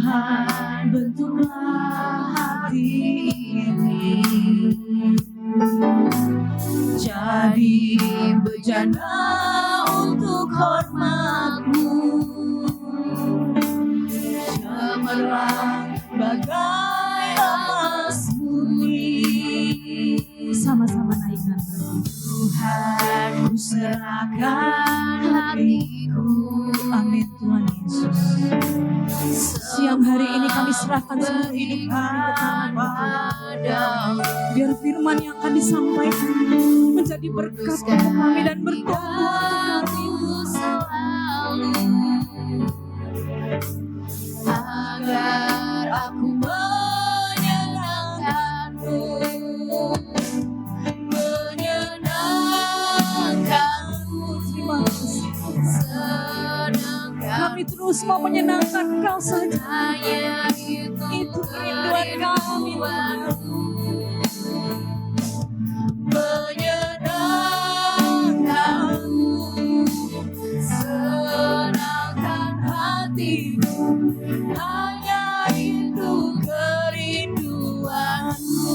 Tuhan, bentuklah hati ini jadi bejana untuk hormat-Mu, cemerlang bagai emas murni. Sama-sama naikkan Tuhan, ku serahkan hatiku. Amin Tuhan Yesus. Siang hari ini kami serahkan seluruh hidup kami ke tangan-Mu. Biar firman yang akan disampaikan menjadi berkat untuk kami dan berkat untuk kami. Agar aku menyenangkan-Mu, menyenangkan-Mu. Terima kasih. Kami terus mau menyenangkan Engkau saja. Itu kerinduan kami. Menyenangkan-Mu, senangkan hatiku. Hanya itu kerinduanku.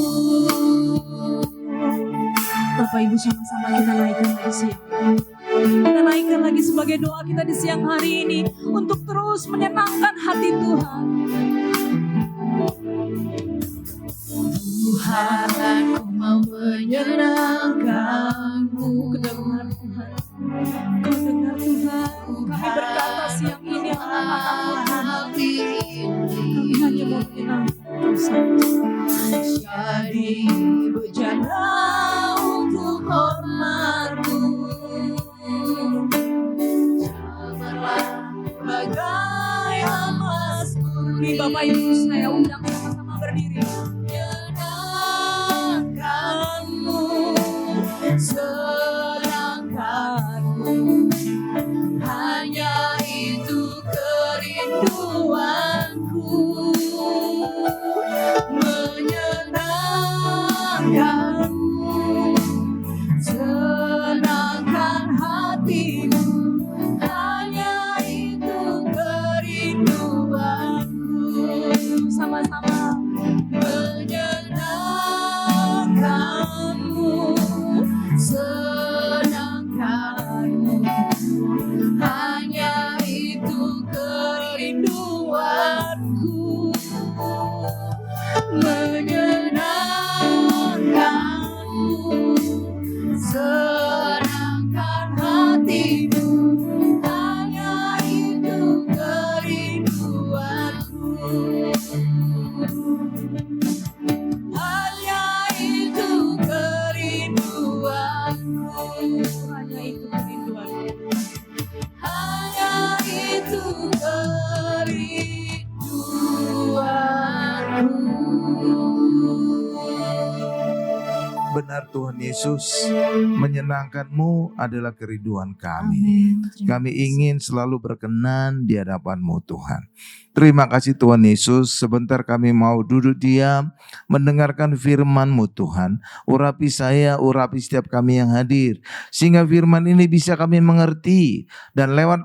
Bapak Ibu, sama-sama kita naikkan lagi siang. Kita naikkan lagi sebagai doa kita di siang hari ini untuk terus menyenangkan hati Tuhan. Tuhan, ku mau menyenangkan-Mu. Kedengar Tuhan, Kau dengar Tuhan. Kami berkata siang ini anak-anak Tuhan, kami hanya mau menyenangkan Kau saja. Jadi bejana untuk hormat-Mu, bagai emas murni. Bapak Ibu, saya undang sama-sama berdiri. Menyenangkan-Mu, senangkan-Mu, hanya itu kerinduanku. Menyenangkan-Mu, senangkan hatiku. Sama-sama. Menyenangkan-Mu, senangkan-Mu, hanya itu kerinduanku. Menyenangkan-Mu, senangkan hatiku. Hanya itu kerinduanku. Hanya itu kerinduanku. Hanya itu kerinduanku. Hanya itu kerinduanku. Benar Tuhan Yesus, menyenangkan-Mu adalah kerinduan kami. Amin. Kami ingin selalu berkenan di hadapan-Mu Tuhan. Terima kasih Tuhan Yesus, sebentar kami mau duduk diam, mendengarkan firman-Mu Tuhan. Urapi saya, urapi setiap kami yang hadir, sehingga firman ini bisa kami mengerti. Dan lewat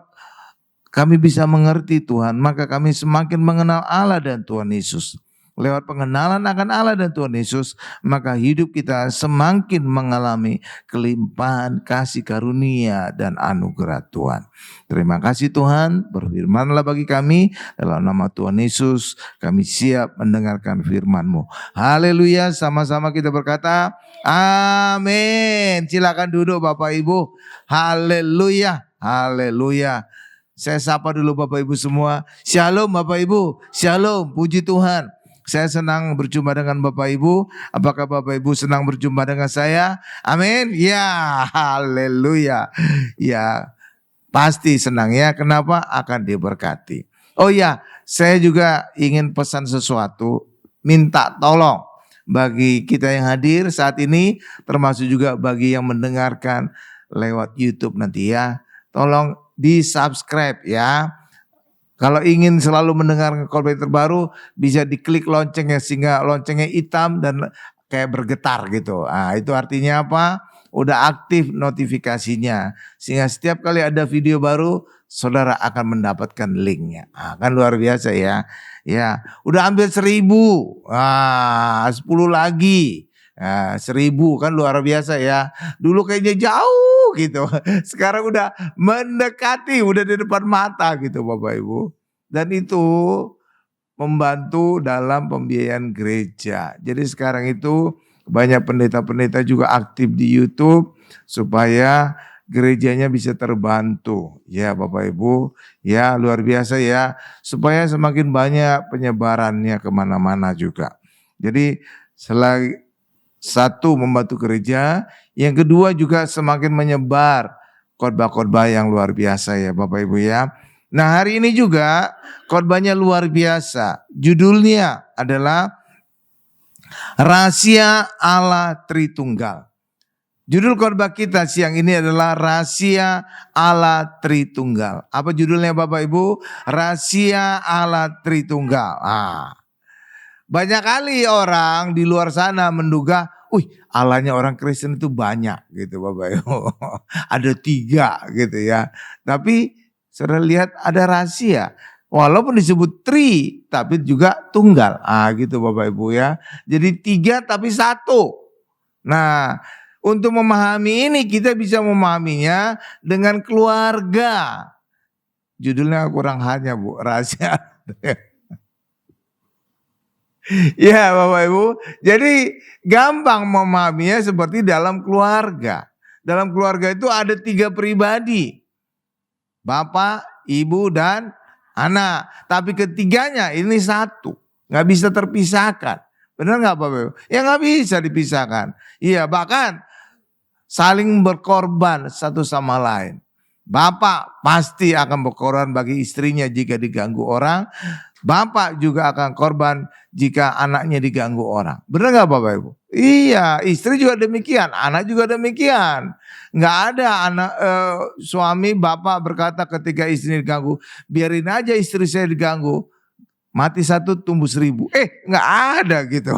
kami bisa mengerti Tuhan, maka kami semakin mengenal Allah dan Tuhan Yesus. Lewat pengenalan akan Allah dan Tuhan Yesus, maka hidup kita semakin mengalami kelimpahan kasih karunia dan anugerah Tuhan. Terima kasih Tuhan, berfirmanlah bagi kami. Dalam nama Tuhan Yesus, kami siap mendengarkan firman-Mu. Haleluya, sama-sama kita berkata, amin. Silakan duduk Bapak Ibu. Haleluya, haleluya. Saya sapa dulu Bapak Ibu semua. Shalom Bapak Ibu, shalom, puji Tuhan. Saya senang berjumpa dengan Bapak Ibu. Apakah Bapak Ibu senang berjumpa dengan saya? Amin. Ya, haleluya. Ya, pasti senang ya. Kenapa? Akan diberkati. Oh ya, saya juga ingin pesan sesuatu. Minta tolong bagi kita yang hadir saat ini, termasuk juga bagi yang mendengarkan lewat YouTube nanti ya. Tolong di-subscribe ya. Kalau ingin selalu mendengar khotbah terbaru, bisa diklik loncengnya sehingga loncengnya hitam dan kayak bergetar gitu. Nah, itu artinya apa? udah aktif notifikasinya. Sehingga setiap kali ada video baru, saudara akan mendapatkan linknya. Kan luar biasa ya. Ya, udah ambil 1000, 10 lagi. 1000 kan luar biasa ya. Dulu kayaknya jauh gitu. Sekarang udah mendekati, udah di depan mata gitu Bapak Ibu. Dan itu membantu dalam pembiayaan gereja. Jadi sekarang itu banyak pendeta-pendeta juga aktif di YouTube supaya gerejanya bisa terbantu. Ya Bapak Ibu, ya luar biasa ya. Supaya semakin banyak penyebarannya kemana-mana juga. Jadi selain satu membantu gereja, yang kedua juga semakin menyebar khotbah-khotbah yang luar biasa ya Bapak Ibu ya. Nah hari ini juga khotbahnya luar biasa. Judulnya adalah Rahasia Allah Tritunggal. Judul khotbah kita siang ini adalah Rahasia Allah Tritunggal. Apa judulnya Bapak Ibu? Rahasia Allah Tritunggal. Banyak kali orang di luar sana menduga, Allahnya orang Kristen itu banyak gitu Bapak Ibu. Ada 3 gitu ya. Tapi saudara lihat ada rahasia. Walaupun disebut tri, tapi juga tunggal. Gitu Bapak Ibu ya. Jadi 3 tapi 1. Nah, untuk memahami ini kita bisa memahaminya dengan keluarga. Judulnya kurang hanya Bu, rahasia. Ya Bapak Ibu, jadi gampang memahaminya seperti dalam keluarga. Dalam keluarga itu ada 3 pribadi. Bapak, ibu, dan anak. Tapi ketiganya ini satu. Gak bisa terpisahkan. Benar gak Bapak Ibu? Ya gak bisa dipisahkan. Iya, bahkan saling berkorban satu sama lain. Bapak pasti akan berkorban bagi istrinya jika diganggu orang. Bapak juga akan korban jika anaknya diganggu orang. Benar gak Bapak Ibu? Iya, istri juga demikian, anak juga demikian. Nggak ada anak suami bapak berkata ketika istri diganggu, biarin aja istri saya diganggu, mati 1 tumbuh 1000. Nggak ada gitu.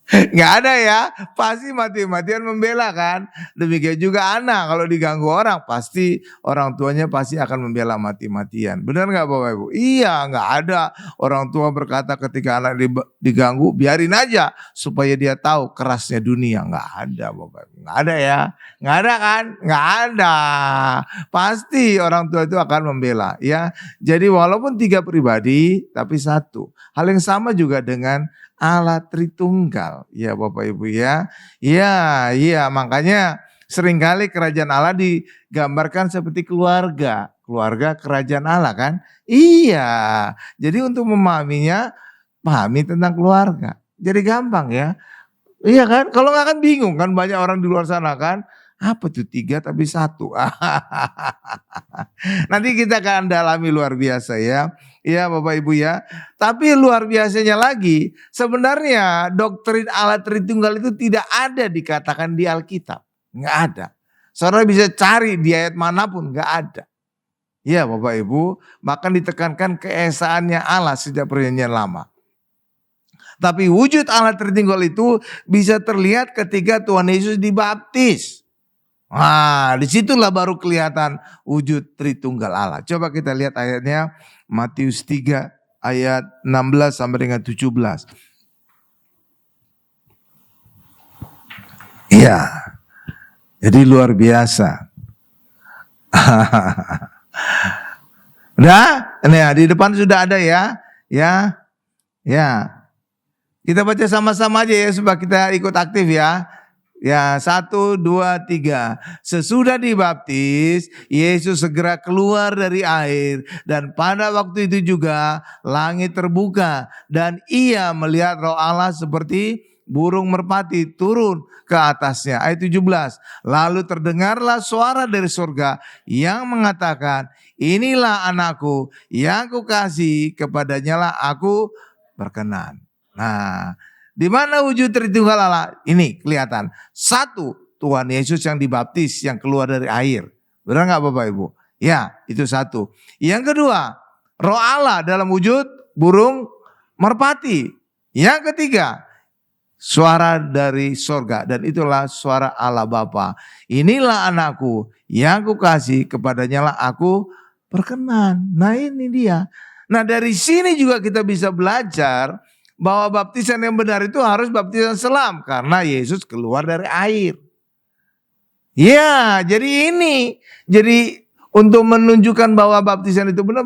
Nggak ada ya, pasti mati-matian membela kan. Demikian juga anak kalau diganggu orang, pasti orang tuanya pasti akan membela mati-matian. Benar nggak Bapak Ibu? Iya, nggak ada orang tua berkata ketika anak diganggu, biarin aja supaya dia tahu kerasnya dunia. Nggak ada Bapak Ibu, nggak ada ya. Nggak ada kan? Nggak ada. Pasti orang tua itu akan membela ya. Jadi walaupun 3 pribadi, tapi 1. Hal yang sama juga dengan Allah Tritunggal, ya Bapak Ibu ya. Iya, makanya seringkali kerajaan Allah digambarkan seperti keluarga kerajaan Allah kan. Iya, jadi untuk memahaminya, pahami tentang keluarga. Jadi gampang ya. Iya kan, kalau nggak kan bingung kan, banyak orang di luar sana kan. Apa tuh 3 tapi 1. Nanti kita akan dalami luar biasa ya. Ya Bapak Ibu ya. Tapi luar biasanya lagi, sebenarnya doktrin Allah Tritunggal itu tidak ada dikatakan di Alkitab. Nggak ada. Saudara bisa cari di ayat manapun, nggak ada. Ya Bapak Ibu, bahkan ditekankan keesaannya Allah sejak perjanjian lama. Tapi wujud Allah Tritunggal itu bisa terlihat ketika Tuhan Yesus dibaptis. Disitulah baru kelihatan wujud Tritunggal Allah. Coba kita lihat ayatnya, Matius 3 ayat 16 sampai dengan 17. Iya, jadi luar biasa. Udah? Nah, di depan sudah ada ya. Ya. Kita baca sama-sama aja ya supaya kita ikut aktif ya. Ya, 1, 2, 3. Sesudah dibaptis, Yesus segera keluar dari air. Dan pada waktu itu juga langit terbuka. Dan ia melihat Roh Allah seperti burung merpati turun ke atasnya. Ayat 17. Lalu terdengarlah suara dari surga yang mengatakan, inilah anakku yang kukasihi, kepadanya lah aku berkenan. Nah, di mana wujud Tritunggal Allah? Ini kelihatan. 1, Tuhan Yesus yang dibaptis, yang keluar dari air. Benar nggak Bapak Ibu? Ya, itu 1. Yang kedua, Roh Allah dalam wujud burung merpati. Yang ketiga, suara dari sorga, dan itulah suara Allah Bapa. Inilah anakku yang kukasih, kepadanya lah aku berkenan. Nah ini dia. Nah dari sini juga kita bisa belajar bahwa baptisan yang benar itu harus baptisan selam. Karena Yesus keluar dari air. Ya jadi ini. Jadi untuk menunjukkan bahwa baptisan itu benar,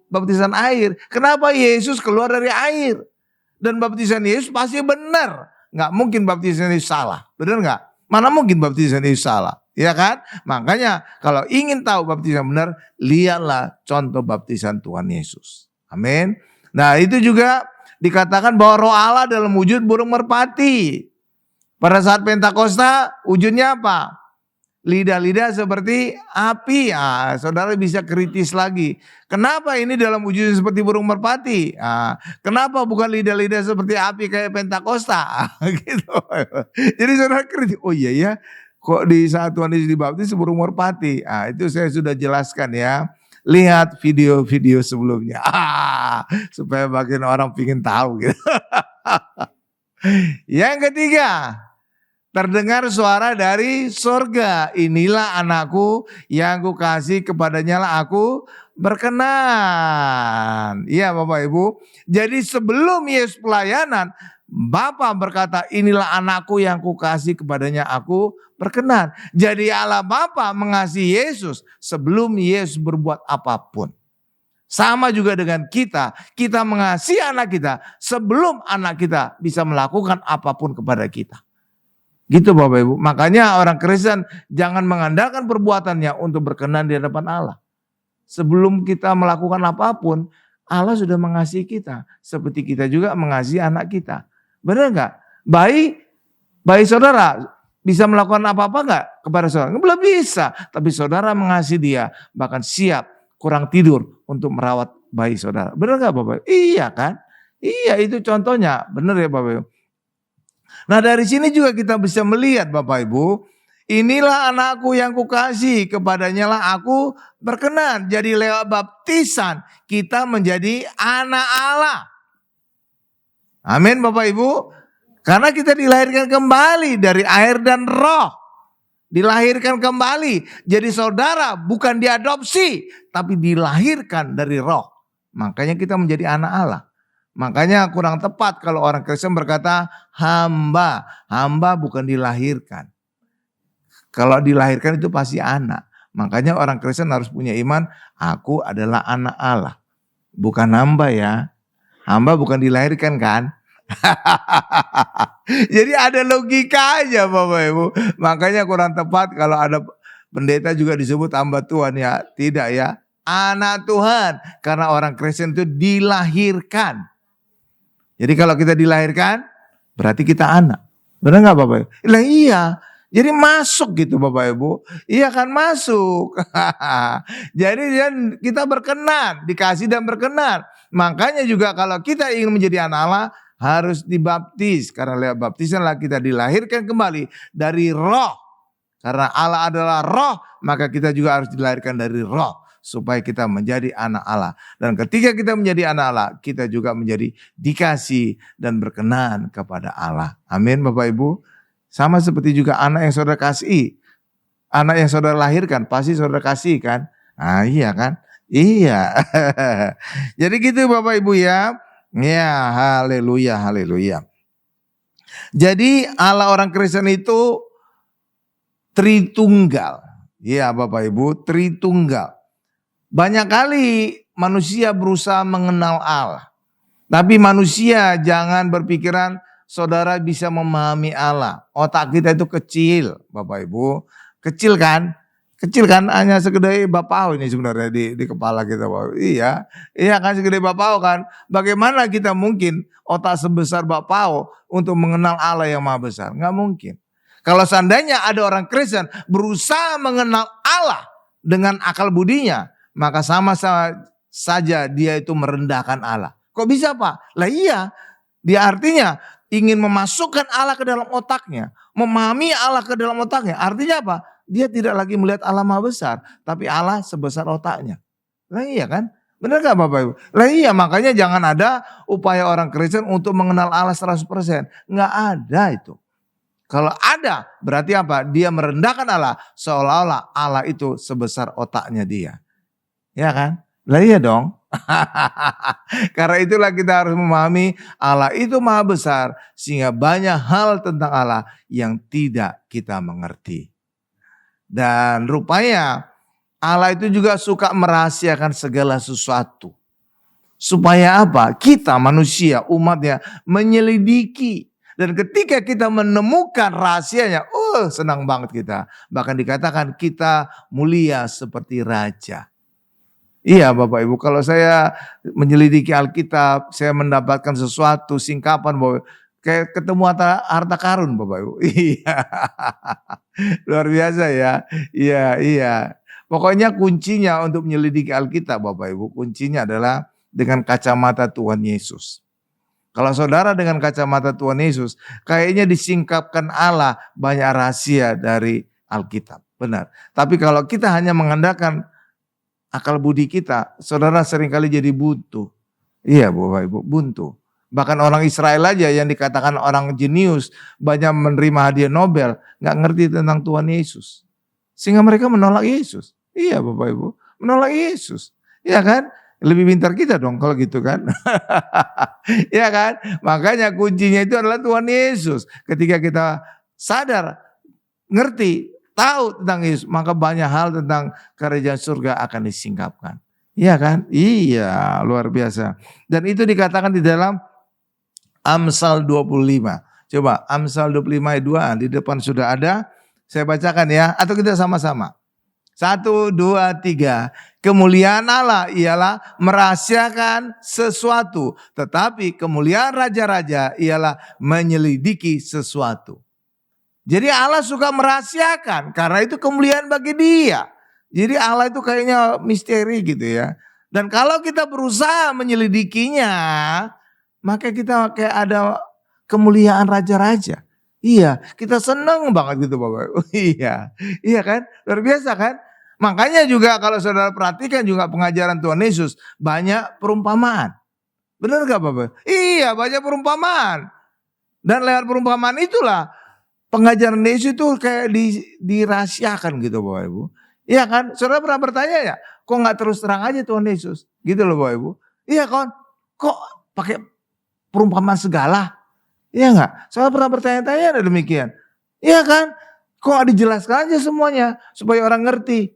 baptisan air. Kenapa Yesus keluar dari air? Dan baptisan Yesus pasti benar. Nggak mungkin baptisan Yesus salah. Benar nggak? Mana mungkin baptisan Yesus salah. Ya kan? Makanya kalau ingin tahu baptisan benar, lihatlah contoh baptisan Tuhan Yesus. Amin. Nah itu juga dikatakan bahwa roh Allah dalam wujud burung merpati. Pada saat Pentakosta wujudnya apa? Lidah-lidah seperti api. Saudara bisa kritis lagi. Kenapa ini dalam wujud seperti burung merpati? Kenapa bukan lidah-lidah seperti api kayak Pentakosta? Gitu. Jadi saudara kritis. Oh iya ya, kok di saat Tuhan Yesus dibaptis burung merpati? Itu saya sudah jelaskan ya. Lihat video-video sebelumnya. Supaya makin orang pingin tahu gitu. Yang ketiga, terdengar suara dari sorga. Inilah anakku yang kukasih, kepadanya lah aku berkenan. Iya Bapak Ibu. Jadi sebelum Yesus pelayanan, Bapa berkata inilah anakku yang kukasih, kepadanya aku berkenan. Jadi Allah Bapa mengasihi Yesus sebelum Yesus berbuat apapun. Sama juga dengan kita mengasihi anak kita sebelum anak kita bisa melakukan apapun kepada kita. Gitu Bapak Ibu. Makanya orang Kristen jangan mengandalkan perbuatannya untuk berkenan di hadapan Allah. Sebelum kita melakukan apapun, Allah sudah mengasihi kita. Seperti kita juga mengasihi anak kita. Benar nggak? Bayi saudara bisa melakukan apa-apa nggak kepada saudara? Belum bisa. Tapi saudara mengasihi dia. Bahkan siap kurang tidur untuk merawat bayi saudara. Benar nggak Bapak Ibu? Iya kan? Iya itu contohnya. Benar ya Bapak Ibu? Nah dari sini juga kita bisa melihat Bapak Ibu, inilah anakku yang kukasih, kepadanya lah aku berkenan. Jadi lewat baptisan kita menjadi anak Allah. Amin Bapak Ibu. Karena kita dilahirkan kembali dari air dan roh. Dilahirkan kembali. Jadi saudara bukan diadopsi, tapi dilahirkan dari roh. Makanya kita menjadi anak Allah. Makanya kurang tepat kalau orang Kristen berkata hamba. Hamba bukan dilahirkan. Kalau dilahirkan itu pasti anak. Makanya orang Kristen harus punya iman, aku adalah anak Allah. Bukan hamba ya. Hamba bukan dilahirkan kan. Jadi ada logika aja Bapak Ibu. Makanya kurang tepat kalau ada pendeta juga disebut hamba Tuhan ya. Tidak ya. Anak Tuhan. Karena orang Kristen itu dilahirkan. Jadi kalau kita dilahirkan, berarti kita anak. Benar nggak Bapak Ibu? Lah iya. Jadi masuk gitu Bapak Ibu. Iya kan masuk. Jadi kita berkenan, dikasih dan berkenan. Makanya juga kalau kita ingin menjadi anak Allah, harus dibaptis. Karena lewat baptisanlah kita dilahirkan kembali dari roh. Karena Allah adalah roh, maka kita juga harus dilahirkan dari roh. Supaya kita menjadi anak Allah. Dan ketika kita menjadi anak Allah, kita juga menjadi dikasih dan berkenan kepada Allah. Amin Bapak Ibu. Sama seperti juga anak yang saudara kasih. Anak yang saudara lahirkan, pasti saudara kasih kan? Iya kan? Iya. Jadi gitu Bapak Ibu ya. Ya haleluya, haleluya. Jadi Allah orang Kristen itu Tritunggal. Ya Bapak Ibu, Tritunggal. Banyak kali manusia berusaha mengenal Allah. Tapi manusia jangan berpikiran saudara bisa memahami Allah. Otak kita itu kecil Bapak Ibu. Kecil kan? Kecil kan? Hanya segede bapau ini sebenarnya di kepala kita Bapak. Iya kan segede bapau kan. Bagaimana kita mungkin otak sebesar bapau untuk mengenal Allah yang maha besar? Nggak mungkin. Kalau seandainya ada orang Kristen berusaha mengenal Allah dengan akal budinya, maka sama saja dia itu merendahkan Allah. Kok bisa Pak? Lah iya, dia artinya ingin memasukkan Allah ke dalam otaknya. Memahami Allah ke dalam otaknya. Artinya apa? Dia tidak lagi melihat Allah maha besar. Tapi Allah sebesar otaknya. Lah iya kan? Benar gak Bapak Ibu? Lah iya, makanya jangan ada upaya orang Kristen untuk mengenal Allah 100%. Nggak ada itu. Kalau ada, berarti apa? Dia merendahkan Allah, seolah-olah Allah itu sebesar otaknya dia. Ya kan? Lah iya dong. Karena itulah kita harus memahami Allah itu maha besar, sehingga banyak hal tentang Allah yang tidak kita mengerti. Dan rupanya Allah itu juga suka merahasiakan segala sesuatu. Supaya apa? Kita manusia, umatnya menyelidiki. Dan ketika kita menemukan rahasianya, senang banget kita. Bahkan dikatakan kita mulia seperti raja. Iya Bapak Ibu, kalau saya menyelidiki Alkitab, saya mendapatkan sesuatu, singkapan, bahwa kayak ketemu harta karun Bapak Ibu. Iya, luar biasa ya. Iya. Pokoknya kuncinya untuk menyelidiki Alkitab Bapak Ibu, kuncinya adalah dengan kacamata Tuhan Yesus. Kalau saudara dengan kacamata Tuhan Yesus, kayaknya disingkapkan Allah banyak rahasia dari Alkitab. Benar. Tapi kalau kita hanya mengandalkan akal budi kita, saudara seringkali jadi buntu. Iya Bapak Ibu, buntu. Bahkan orang Israel aja yang dikatakan orang jenius, banyak menerima hadiah Nobel, gak ngerti tentang Tuhan Yesus. Sehingga mereka menolak Yesus. Iya Bapak Ibu, menolak Yesus. Iya kan? Lebih pintar kita dong kalau gitu kan. Ya kan? Makanya kuncinya itu adalah Tuhan Yesus. Ketika kita sadar, ngerti, tahu tentang Yesus, maka banyak hal tentang kerajaan surga akan disingkapkan. Iya kan? Iya, luar biasa. Dan itu dikatakan di dalam Amsal 25. Coba Amsal 25 ayat 2 di depan sudah ada. Saya bacakan ya, atau kita sama-sama. 1, 2, 3. Kemuliaan Allah ialah merahasiakan sesuatu. Tetapi kemuliaan raja-raja ialah menyelidiki sesuatu. Jadi Allah suka merahasiakan. Karena itu kemuliaan bagi dia. Jadi Allah itu kayaknya misteri gitu ya. Dan kalau kita berusaha menyelidikinya, maka kita kayak ada kemuliaan raja-raja. Iya, kita seneng banget gitu Bapak. Iya kan? Luar biasa kan? Makanya juga kalau saudara perhatikan juga pengajaran Tuhan Yesus, banyak perumpamaan. Benar gak Bapak? Iya, banyak perumpamaan. Dan lewat perumpamaan itulah pengajaran Yesus itu kayak dirahasiakan gitu Bapak Ibu. Iya kan? Saudara pernah bertanya ya, kok gak terus terang aja Tuhan Yesus? Gitu loh Bapak Ibu. Iya kan? Kok pakai perumpamaan segala? Iya enggak? Saya pernah bertanya-tanya ada demikian. Iya kan? Kok gak dijelaskan aja semuanya supaya orang ngerti?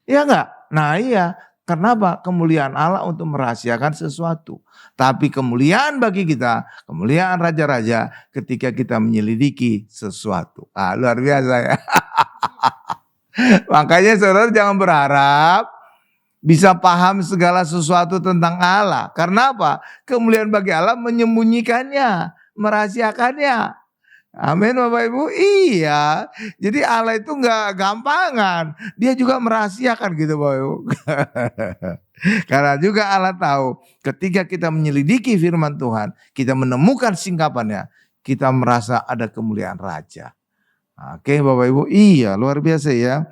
Iya enggak? Nah iya. Kenapa? Kemuliaan Allah untuk merahasiakan sesuatu. Tapi kemuliaan bagi kita, kemuliaan raja-raja ketika kita menyelidiki sesuatu. Luar biasa ya. Makanya saudara jangan berharap bisa paham segala sesuatu tentang Allah. Karena apa? Kemuliaan bagi Allah menyembunyikannya, merahasiakannya. Amin Bapak Ibu. Iya. Jadi Allah itu enggak gampangan. Dia juga merahasiakan gitu Bapak Ibu. Karena juga Allah tahu ketika kita menyelidiki firman Tuhan, kita menemukan singkapannya, kita merasa ada kemuliaan raja. Oke Bapak Ibu. Iya, luar biasa ya.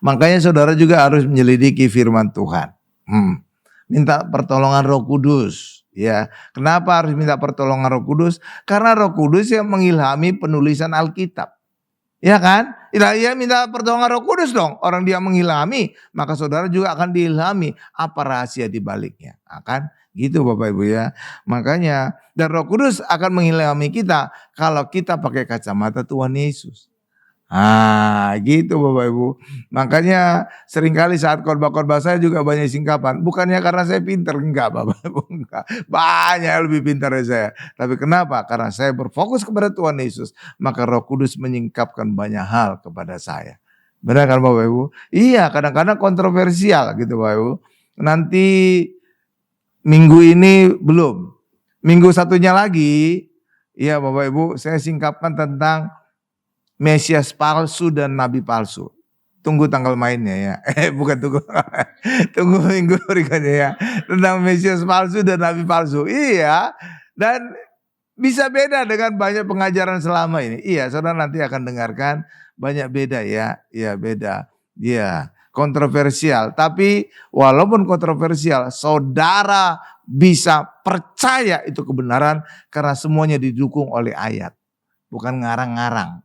Makanya saudara juga harus menyelidiki firman Tuhan. Minta pertolongan Roh Kudus. Ya, kenapa harus minta pertolongan Roh Kudus? Karena Roh Kudus yang mengilhami penulisan Alkitab. Ya kan? Ya minta pertolongan Roh Kudus dong. Orang dia mengilhami, maka saudara juga akan diilhami apa rahasia di baliknya. Kan? Gitu Bapak Ibu ya. Makanya dan Roh Kudus akan mengilhami kita kalau kita pakai kacamata Tuhan Yesus. Gitu Bapak Ibu. Makanya seringkali saat khotbah-khotbah saya juga banyak singkapan. Bukannya karena saya pintar, enggak Bapak Ibu. Enggak. Banyak yang lebih pintar dari saya. Tapi kenapa? Karena saya berfokus kepada Tuhan Yesus. Maka Roh Kudus menyingkapkan banyak hal kepada saya. Benar kan Bapak Ibu? Iya, kadang-kadang kontroversial gitu Bapak Ibu. Nanti minggu ini belum. Minggu satunya lagi, iya Bapak Ibu, saya singkapkan tentang Mesias palsu dan nabi palsu. Tunggu tanggal mainnya ya. Bukan tunggu. Tunggu minggu berikutnya ya. Tentang Mesias palsu dan nabi palsu. Iya. Dan bisa beda dengan banyak pengajaran selama ini. Iya, saudara nanti akan dengarkan banyak beda ya. Iya, beda. Iya. kontroversial. Tapi walaupun kontroversial, saudara bisa percaya itu kebenaran karena semuanya didukung oleh ayat. Bukan ngarang-ngarang.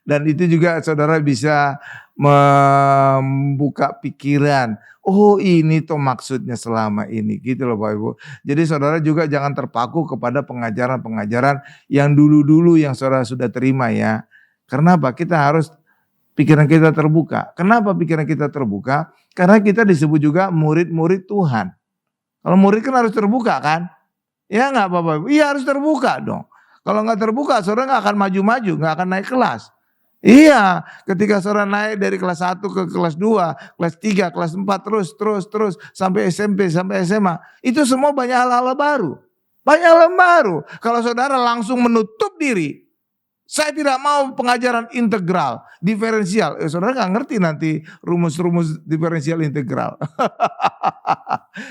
Dan itu juga saudara bisa membuka pikiran. Oh ini tuh maksudnya selama ini gitu loh Bapak Ibu. Jadi saudara juga jangan terpaku kepada pengajaran-pengajaran yang dulu-dulu yang saudara sudah terima ya. Karena apa? Kita harus pikiran kita terbuka. Kenapa pikiran kita terbuka? Karena kita disebut juga murid-murid Tuhan. Kalau murid kan harus terbuka kan? Ya nggak Bapak Ibu? Iya harus terbuka dong. Kalau nggak terbuka, saudara nggak akan maju-maju, nggak akan naik kelas. Iya, ketika saudara naik dari kelas 1 ke kelas 2, kelas 3, kelas 4, terus, sampai SMP, sampai SMA. Itu semua banyak hal-hal baru. Banyak hal baru. Kalau saudara langsung menutup diri, saya tidak mau pengajaran integral, diferensial. Saudara nggak ngerti nanti rumus-rumus diferensial integral.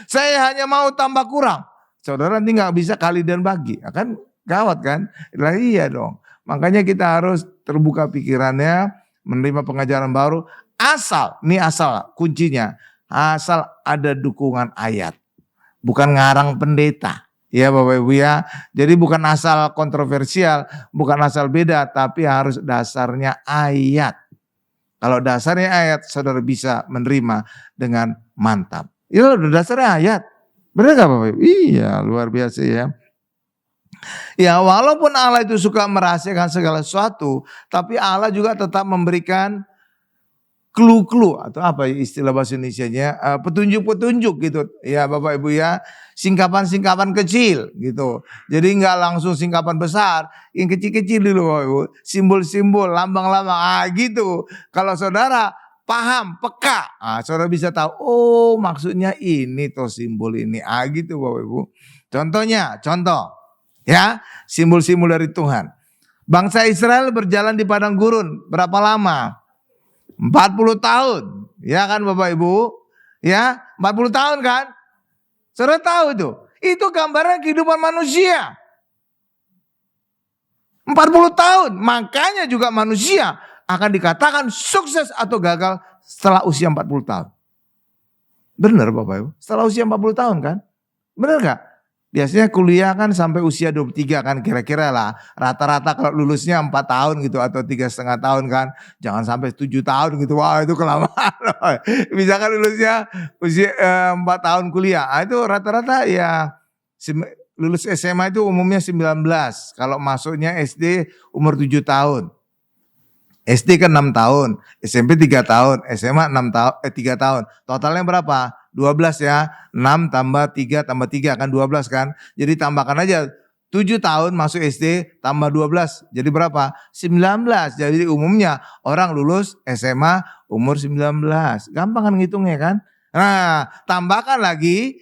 Saya hanya mau tambah kurang. Saudara nanti nggak bisa kali dan bagi. Kan gawat kan? Lah iya dong. Makanya kita harus terbuka pikirannya, menerima pengajaran baru. Asal kuncinya. Asal ada dukungan ayat. Bukan ngarang pendeta. Ya Bapak Ibu ya. Jadi bukan asal kontroversial, bukan asal beda, tapi harus dasarnya ayat. Kalau dasarnya ayat, saudara bisa menerima dengan mantap. Itu udah dasarnya ayat. Benar gak Bapak Ibu? Iya, luar biasa ya. Ya walaupun Allah itu suka merahasiakan segala sesuatu, tapi Allah juga tetap memberikan clue-clue atau apa istilah bahasa Indonesianya, petunjuk-petunjuk gitu ya Bapak Ibu ya, singkapan-singkapan kecil gitu. Jadi nggak langsung singkapan besar, yang kecil-kecil dulu Bapak Ibu, simbol-simbol, lambang-lambang gitu. Kalau saudara paham, peka, saudara bisa tahu, oh maksudnya ini tuh simbol ini, gitu Bapak Ibu. Contoh. Ya, simbol-simbol dari Tuhan. Bangsa Israel berjalan di padang gurun berapa lama? 40 tahun. Ya kan Bapak Ibu? Ya, 40 tahun kan? Saudara tahu itu. Itu gambaran kehidupan manusia. 40 tahun. Makanya juga manusia akan dikatakan sukses atau gagal setelah usia 40 tahun. Benar Bapak Ibu? Setelah usia 40 tahun kan? Benar gak? Biasanya kuliah kan sampai usia 23 kan kira-kira lah. Rata-rata kalau lulusnya 4 tahun gitu atau 3,5 tahun kan. Jangan sampai 7 tahun gitu. Wah itu kelamaan. Misalkan lulusnya usia 4 tahun kuliah. Itu rata-rata ya lulus SMA itu umumnya 19. Kalau masuknya SD umur 7 tahun. SD kan 6 tahun. SMP 3 tahun. SMA 3 tahun. Totalnya berapa? 12 ya, 6 tambah 3 tambah 3 kan 12 kan. Jadi tambahkan aja 7 tahun masuk SD tambah 12. Jadi berapa? 19. Jadi umumnya orang lulus SMA umur 19. Gampang kan ngitungnya kan. Nah tambahkan lagi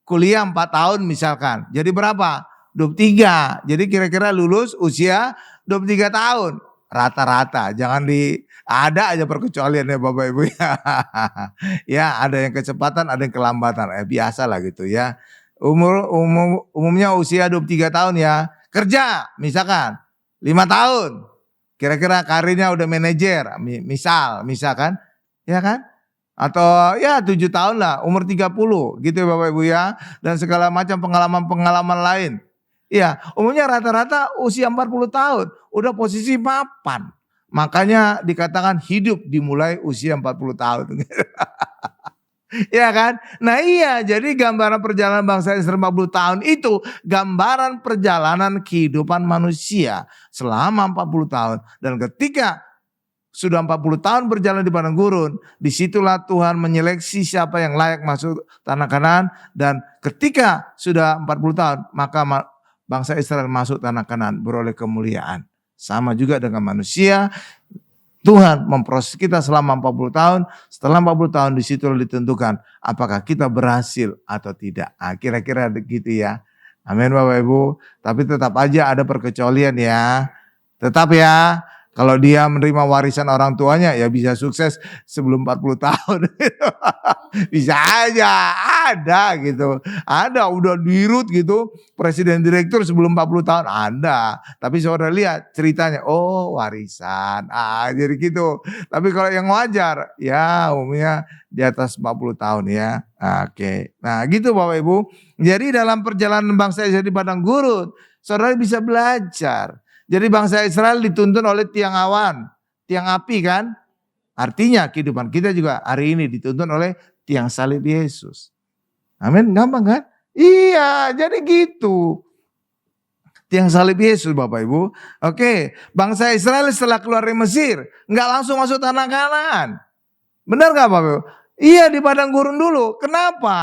kuliah 4 tahun misalkan. Jadi berapa? 23. Jadi kira-kira lulus usia 23 tahun. Rata-rata, jangan ada aja perkecualian ya Bapak Ibu ya. Ya ada yang kecepatan, ada yang kelambatan, biasa lah gitu ya. Umumnya usia 23 tahun ya. Kerja misalkan 5 tahun. Kira-kira karirnya udah manajer, misalkan, ya kan? Atau ya 7 tahun lah, umur 30 gitu ya Bapak Ibu ya. Dan segala macam pengalaman-pengalaman lain. Iya, umumnya rata-rata usia 40 tahun, udah posisi mapan. Makanya dikatakan hidup dimulai usia 40 tahun. Iya kan? Nah iya, jadi gambaran perjalanan bangsa Israel 40 tahun itu gambaran perjalanan kehidupan manusia selama 40 tahun. Dan ketika sudah 40 tahun berjalan di padang gurun, disitulah Tuhan menyeleksi siapa yang layak masuk tanah Kanaan. Dan ketika sudah 40 tahun, maka bangsa Israel masuk tanah Kanaan beroleh kemuliaan. Sama juga dengan manusia. Tuhan memproses kita selama 40 tahun. Setelah 40 tahun disitulah ditentukan apakah kita berhasil atau tidak. Kira-kira gitu ya. Amin Bapak Ibu. Tapi tetap aja ada perkecualian ya. Tetap ya. Kalau dia menerima warisan orang tuanya ya bisa sukses sebelum 40 tahun. Bisa aja. ada gitu. Ada udah dirut gitu, presiden direktur sebelum 40 tahun ada. Tapi saudara lihat ceritanya, oh warisan. Jadi gitu. Tapi kalau yang wajar ya umumnya di atas 40 tahun ya. Oke. Nah, gitu Bapak Ibu. Jadi dalam perjalanan bangsa Israel di padang gurun, saudara bisa belajar. Jadi bangsa Israel dituntun oleh tiang awan, tiang api kan? Artinya kehidupan kita juga hari ini dituntun oleh tiang salib Yesus. Amin, gampang kan? Iya, jadi gitu. Tiang salib Yesus Bapak Ibu. Oke, bangsa Israel setelah keluar dari Mesir, nggak langsung masuk tanah Kanaan. Benar nggak Bapak Ibu? Iya, di padang gurun dulu. Kenapa?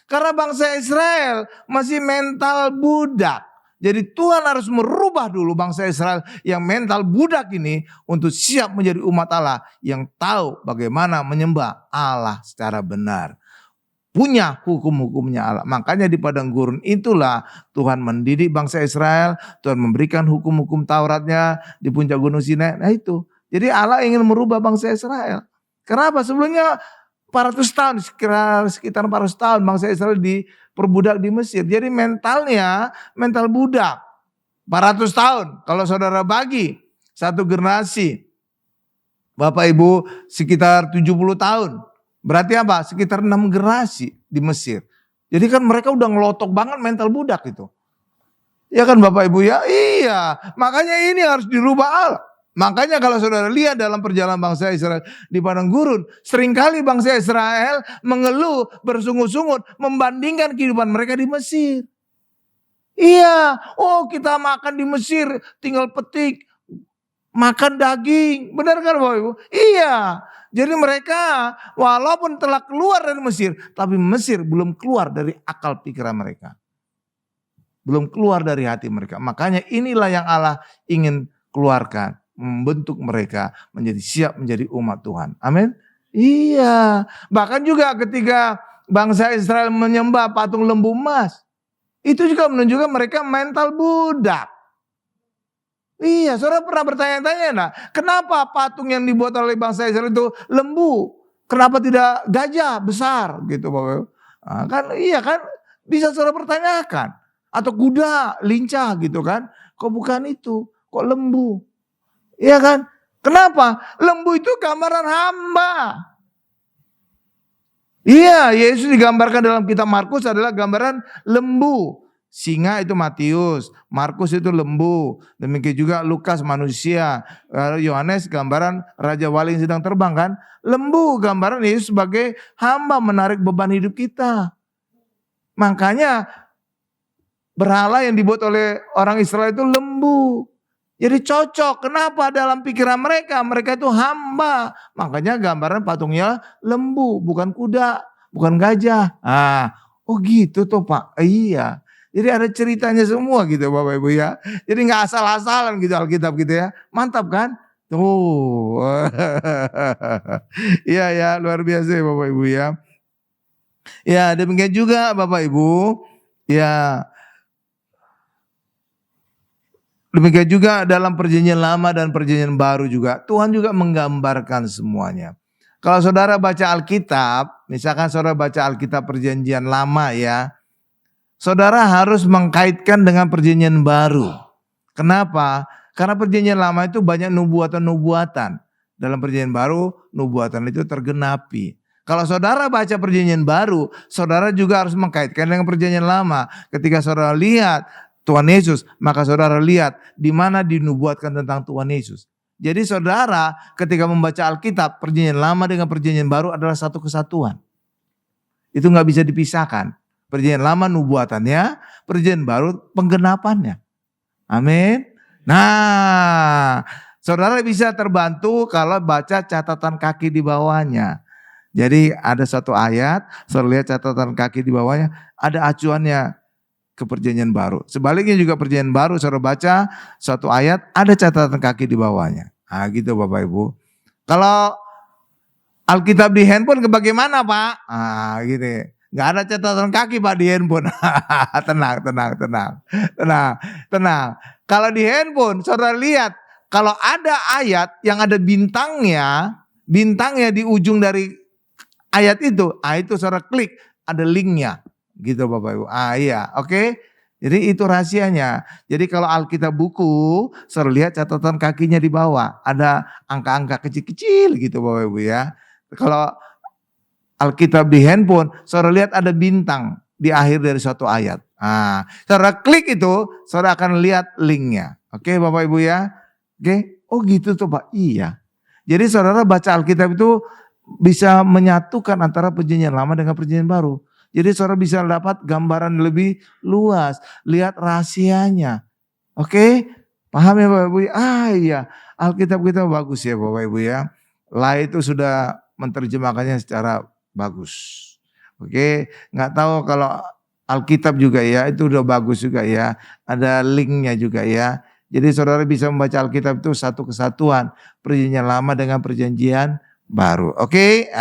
Karena bangsa Israel masih mental budak. Jadi Tuhan harus merubah dulu bangsa Israel yang mental budak ini untuk siap menjadi umat Allah yang tahu bagaimana menyembah Allah secara benar. Punya hukum-hukumnya Allah. Makanya di padang gurun itulah Tuhan mendidik bangsa Israel. Tuhan memberikan hukum-hukum Tauratnya di puncak gunung Sinai. Nah itu. Jadi Allah ingin merubah bangsa Israel. Kenapa? Sebelumnya 400 tahun, sekitar 400 tahun bangsa Israel diperbudak di Mesir. Jadi mentalnya mental budak. 400 tahun. Kalau saudara bagi satu generasi, Bapak Ibu sekitar 70 tahun. Berarti apa? Sekitar 6 generasi di Mesir. Jadi kan mereka udah ngelotok banget mental budak itu. Ya kan Bapak Ibu ya? Iya. Makanya ini harus dirubah Allah. Makanya kalau saudara lihat dalam perjalanan bangsa Israel di padang gurun, seringkali bangsa Israel mengeluh, bersungut-sungut, membandingkan kehidupan mereka di Mesir. Iya, oh kita makan di Mesir, tinggal petik, makan daging. Benar kan Bapak Ibu? Iya, jadi mereka walaupun telah keluar dari Mesir, tapi Mesir belum keluar dari akal pikiran mereka. Belum keluar dari hati mereka. Makanya inilah yang Allah ingin keluarkan. Membentuk mereka menjadi siap menjadi umat Tuhan. Amin. Iya. Bahkan juga ketika bangsa Israel menyembah patung lembu emas, itu juga menunjukkan mereka mental budak. Iya, saudara pernah bertanya-tanya, nah, kenapa patung yang dibuat oleh bangsa Israel itu lembu? Kenapa tidak gajah besar gitu Bapak? Nah, kan iya kan bisa saudara pertanyakan. Atau kuda lincah gitu kan? Kok bukan itu? Kok lembu? Iya kan? Kenapa? Lembu itu gambaran hamba. Iya, Yesus digambarkan dalam kitab Markus adalah gambaran lembu. Singa itu Matius, Markus itu lembu. Demikian juga Lukas manusia. Yohanes gambaran Raja Wali yang sedang terbang kan? Lembu gambaran Yesus sebagai hamba menarik beban hidup kita. Makanya berhala yang dibuat oleh orang Israel itu lembu. Jadi cocok. Kenapa? Dalam pikiran mereka itu hamba. Makanya gambaran patungnya lembu, bukan kuda, bukan gajah. Oh gitu tuh Pak. Iya. Jadi ada ceritanya semua gitu Bapak Ibu ya. Jadi nggak asal-asalan gitu Alkitab gitu ya. Mantap kan? Tuh. Iya ya, luar biasa ya Bapak Ibu ya. Ya demikian juga Bapak Ibu. Ya. Demikian juga dalam perjanjian lama dan perjanjian baru juga. Tuhan juga menggambarkan semuanya. Kalau saudara baca Alkitab, misalkan saudara baca Alkitab perjanjian lama ya. Saudara harus mengkaitkan dengan perjanjian baru. Kenapa? Karena perjanjian lama itu banyak nubuatan-nubuatan. Dalam perjanjian baru, nubuatan itu tergenapi. Kalau saudara baca perjanjian baru, saudara juga harus mengkaitkan dengan perjanjian lama. Ketika saudara lihat Tuhan Yesus, maka saudara lihat di mana dinubuatkan tentang Tuhan Yesus. Jadi saudara ketika membaca Alkitab, perjanjian lama dengan perjanjian baru adalah satu kesatuan. Itu nggak bisa dipisahkan. Perjanjian lama nubuatannya, perjanjian baru penggenapannya. Amin. Nah, saudara bisa terbantu kalau baca catatan kaki di bawahnya. Jadi ada satu ayat, saudara lihat catatan kaki di bawahnya, ada acuannya ke perjanjian baru. Sebaliknya juga perjanjian baru saudara baca satu ayat ada catatan kaki di bawahnya. Gitu Bapak Ibu. Kalau Alkitab di handphone bagaimana Pak? Gitu. Gak ada catatan kaki Pak di handphone. Tenang. Kalau di handphone saudara lihat kalau ada ayat yang ada bintangnya di ujung dari ayat itu, itu saudara klik, ada linknya, gitu Bapak Ibu. Iya, oke. Jadi itu rahasianya. Jadi kalau Alkitab buku, saudara lihat catatan kakinya di bawah, ada angka-angka kecil-kecil gitu Bapak Ibu ya. Kalau Alkitab di handphone, saudara lihat ada bintang di akhir dari suatu ayat. Saudara klik itu, saudara akan lihat linknya. Oke Bapak Ibu ya. Oke, oh gitu tuh Pak. Iya. Jadi saudara baca Alkitab itu bisa menyatukan antara perjanjian lama dengan perjanjian baru. Jadi saudara bisa dapat gambaran lebih luas, lihat rahasianya. Oke, paham ya Bapak Ibu? Iya, Alkitab kita bagus ya Bapak Ibu ya. Lah itu sudah menerjemahkannya secara bagus. Oke, nggak tahu kalau Alkitab juga ya, itu udah bagus juga ya. Ada linknya juga ya. Jadi saudara bisa membaca Alkitab itu satu kesatuan, perjanjian lama dengan perjanjian baru. Oke?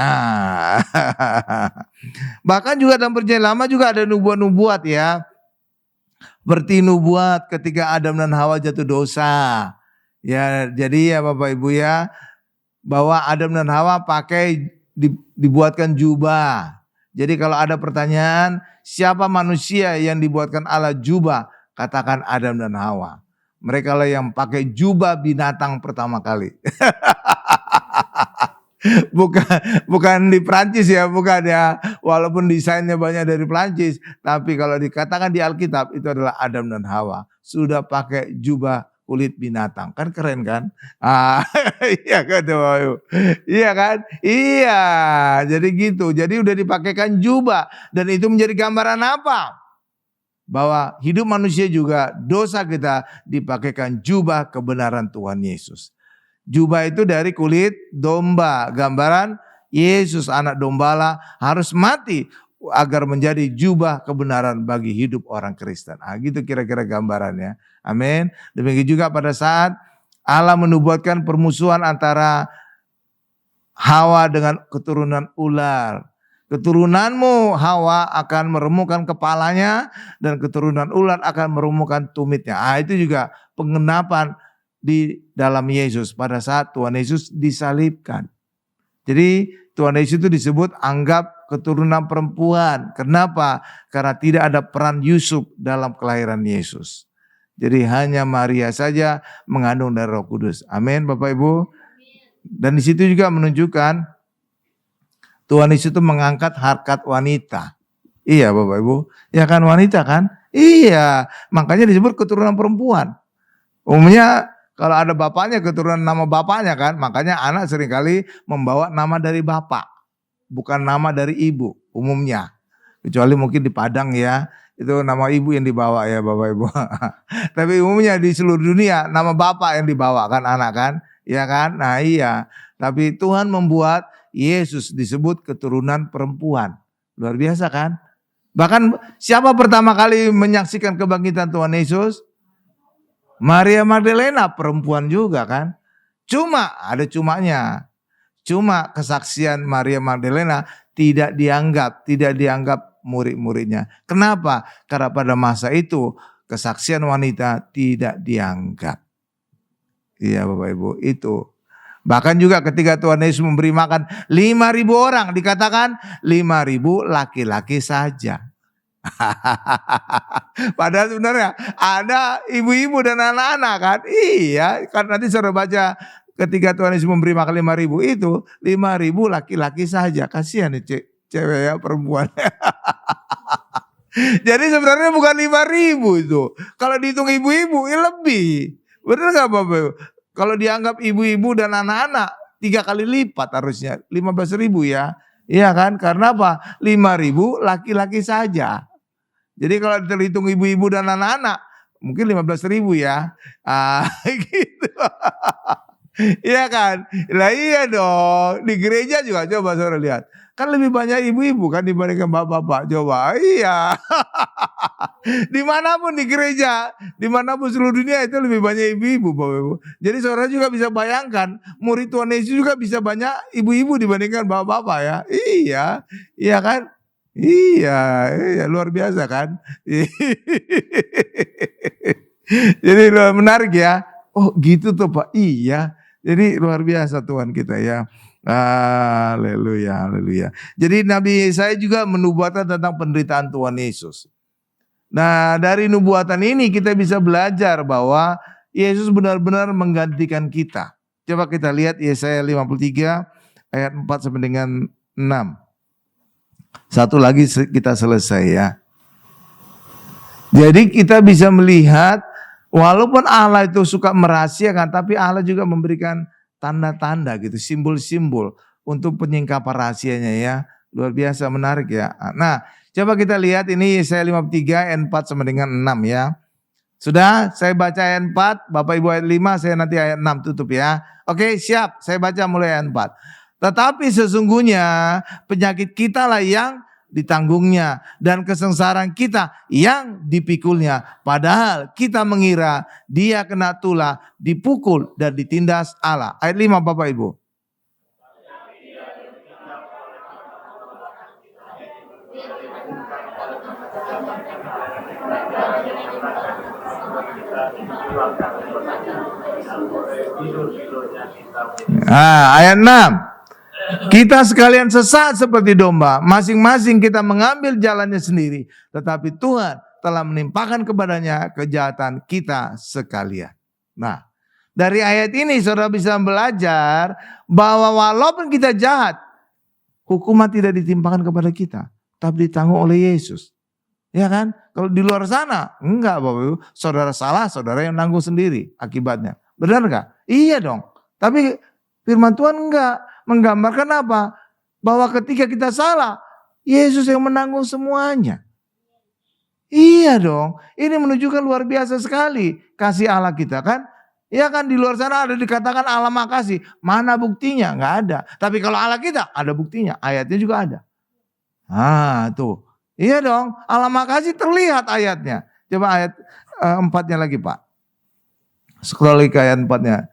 Bahkan juga dalam perjanjian lama juga ada nubuat-nubuat ya. Seperti nubuat ketika Adam dan Hawa jatuh dosa. Ya, jadi ya Bapak Ibu ya, bahwa Adam dan Hawa dibuatkan jubah. Jadi kalau ada pertanyaan, siapa manusia yang dibuatkan Allah jubah? Katakan Adam dan Hawa. Mereka lah yang pakai jubah binatang pertama kali. Bukan di Prancis ya, bukan ya. Walaupun desainnya banyak dari Prancis, tapi kalau dikatakan di Alkitab itu adalah Adam dan Hawa sudah pakai jubah kulit binatang. Kan keren kan? Iya kan? Iya kan? Iya. Jadi gitu. Jadi udah dipakaikan jubah dan itu menjadi gambaran apa? Bahwa hidup manusia juga dosa kita dipakaikan jubah kebenaran Tuhan Yesus. Jubah itu dari kulit domba, gambaran Yesus anak dombala harus mati agar menjadi jubah kebenaran bagi hidup orang Kristen. Gitu kira-kira gambarannya. Amin. Demikian juga pada saat Allah menubuatkan permusuhan antara Hawa dengan keturunan ular. Keturunanmu Hawa akan meremukkan kepalanya dan keturunan ular akan meremukkan tumitnya. Itu juga pengenapan di dalam Yesus pada saat Tuhan Yesus disalibkan. Jadi Tuhan Yesus itu disebut anggap keturunan perempuan. Kenapa? Karena tidak ada peran Yusuf dalam kelahiran Yesus. Jadi hanya Maria saja mengandung dari Roh Kudus. Amin Bapak Ibu. Dan di situ juga menunjukkan Tuhan Yesus itu mengangkat harkat wanita. Iya Bapak Ibu. Ya kan wanita kan? Iya. Makanya disebut keturunan perempuan. Umumnya kalau ada bapaknya keturunan nama bapaknya kan. Makanya anak seringkali membawa nama dari bapak. Bukan nama dari ibu umumnya. Kecuali mungkin di Padang ya. Itu nama ibu yang dibawa ya Bapak Ibu. Tapi umumnya di seluruh dunia nama bapak yang dibawa kan anak kan. Ya kan? Nah iya. Tapi Tuhan membuat Yesus disebut keturunan perempuan. Luar biasa kan? Bahkan siapa pertama kali menyaksikan kebangkitan Tuhan Yesus? Maria Magdalena, perempuan juga kan? Cuma, ada cumanya. Cuma kesaksian Maria Magdalena tidak dianggap murid-muridnya. Kenapa? Karena pada masa itu kesaksian wanita tidak dianggap. Iya Bapak Ibu, itu. Bahkan juga ketika Tuhan Yesus memberi makan 5.000 orang, dikatakan 5.000 laki-laki saja. Padahal sebenarnya ada ibu-ibu dan anak-anak kan. Iya, kan nanti saudara baca ketika Tuhan Yesus memberi makan 5.000 itu 5.000 laki-laki saja. Kasihan nih cewek ya, perempuan. Jadi sebenarnya bukan 5.000 itu. Kalau dihitung ibu-ibu ya lebih. Benar gak Bapak Ibu? Kalau dianggap ibu-ibu dan anak-anak 3 kali lipat harusnya 15.000 ya. Iya kan? Karena apa? 5.000 laki-laki saja. Jadi kalau terhitung ibu-ibu dan anak-anak mungkin 15.000 ya. Gitu. Iya kan? Lah iya dong. Di gereja juga coba saudara lihat. Kan lebih banyak ibu-ibu kan dibandingkan bapak-bapak. Coba. Iya. Dimanapun di gereja, dimanapun seluruh dunia itu lebih banyak ibu-ibu Bapak Ibu. Jadi saudara juga bisa bayangkan, murid Tuhan Yesus juga bisa banyak ibu-ibu dibandingkan bapak-bapak ya. Iya, iya kan? Iya, luar biasa kan? Jadi menarik ya. Oh gitu tuh Pak, iya. Jadi luar biasa Tuhan kita ya. Haleluya, haleluya. Jadi Nabi Yesaya juga menubuatkan tentang penderitaan Tuhan Yesus. Nah, dari nubuatan ini kita bisa belajar bahwa Yesus benar-benar menggantikan kita. Coba kita lihat Yesaya 53 ayat 4 sampai dengan 6. Satu lagi kita selesai ya. Jadi kita bisa melihat walaupun Allah itu suka merahasiakan, tapi Allah juga memberikan tanda-tanda gitu, simbol-simbol untuk penyingkapan rahasianya ya. Luar biasa menarik ya. Nah, coba kita lihat ini Yesaya 53 ayat 4 sampai dengan 6 ya. Sudah, saya baca ayat 4, Bapak Ibu ayat 5, saya nanti ayat 6 tutup ya. Oke, siap. Saya baca mulai ayat 4. Tetapi sesungguhnya penyakit kita lah yang ditanggungnya dan kesengsaraan kita yang dipikulnya. Padahal kita mengira dia kena tulah, dipukul dan ditindas Allah. Ayat 5 Bapak Ibu. Ayat 6. Kita sekalian sesat seperti domba, masing-masing kita mengambil jalannya sendiri, tetapi Tuhan telah menimpakan kepadanya kejahatan kita sekalian. Nah, dari ayat ini saudara bisa belajar bahwa walaupun kita jahat, hukuman tidak ditimpakan kepada kita, tapi ditanggung oleh Yesus. Ya kan? Kalau di luar sana, enggak Bapak Ibu, saudara salah, saudara yang nanggung sendiri akibatnya. Benar enggak? Iya dong. Tapi firman Tuhan enggak. Menggambarkan apa? Bahwa ketika kita salah, Yesus yang menanggung semuanya. Iya dong. Ini menunjukkan luar biasa sekali kasih Allah kita kan. Ya kan di luar sana ada dikatakan Allah makasih. Mana buktinya? Enggak ada. Tapi kalau Allah kita ada buktinya. Ayatnya juga ada. Tuh. Iya dong. Allah makasih terlihat ayatnya. Coba ayat 4-nya lagi Pak. Scroll ke ayat 4-nya.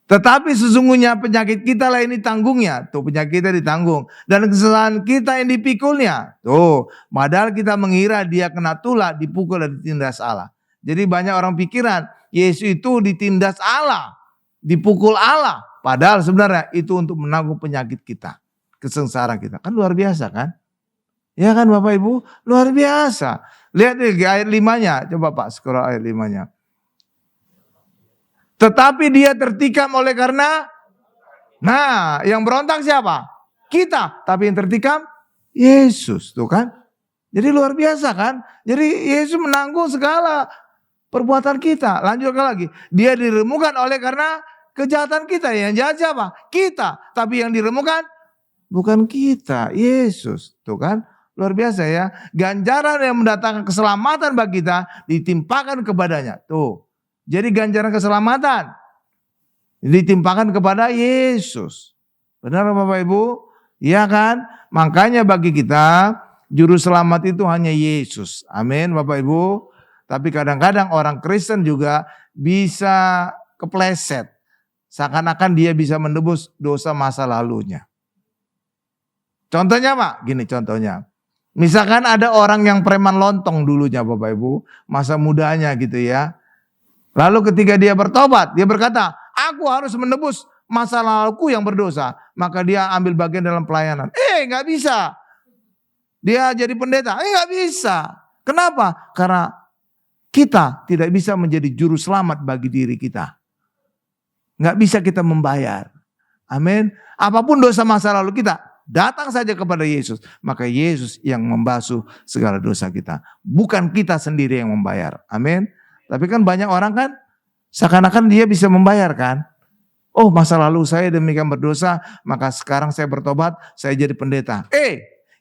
Tetapi sesungguhnya penyakit kita lah ini tanggungnya. Tuh penyakit kita ditanggung. Dan kesalahan kita yang dipikulnya. Tuh. Padahal kita mengira dia kena tulah, dipukul dan ditindas Allah. Jadi banyak orang pikiran. Yesus itu ditindas Allah. Dipukul Allah. Padahal sebenarnya itu untuk menanggung penyakit kita. Kesengsaraan kita. Kan luar biasa kan? Ya kan Bapak Ibu? Luar biasa. Lihat nih ayat 5-nya. Coba Pak scroll ayat 5-nya. Tetapi dia tertikam oleh karena, nah yang berontak siapa? Kita. Tapi yang tertikam Yesus. Tuh kan. Jadi luar biasa kan. Jadi Yesus menanggung segala perbuatan kita. Lanjutkan lagi. Dia diremukkan oleh karena kejahatan kita. Yang jahat siapa? Kita. Tapi yang diremukkan bukan kita. Yesus. Tuh kan. Luar biasa ya. Ganjaran yang mendatangkan keselamatan bagi kita ditimpakan kepadanya. Tuh. Jadi ganjaran keselamatan ditimpakan kepada Yesus. Benar Bapak Ibu? Iya kan? Makanya bagi kita juru selamat itu hanya Yesus. Amin Bapak Ibu. Tapi kadang-kadang orang Kristen juga bisa kepleset. Seakan-akan dia bisa menebus dosa masa lalunya. Contohnya Pak, gini contohnya. Misalkan ada orang yang preman lontong dulunya Bapak Ibu. Masa mudanya gitu ya. Lalu ketika dia bertobat, dia berkata, aku harus menebus masa laluku yang berdosa. Maka dia ambil bagian dalam pelayanan. Gak bisa. Dia jadi pendeta. Gak bisa. Kenapa? Karena kita tidak bisa menjadi juru selamat bagi diri kita. Gak bisa kita membayar. Amin. Apapun dosa masa lalu kita, datang saja kepada Yesus. Maka Yesus yang membasuh segala dosa kita. Bukan kita sendiri yang membayar. Amin. Tapi kan banyak orang kan seakan-akan dia bisa membayar kan. Oh masa lalu saya demikian berdosa, maka sekarang saya bertobat, saya jadi pendeta.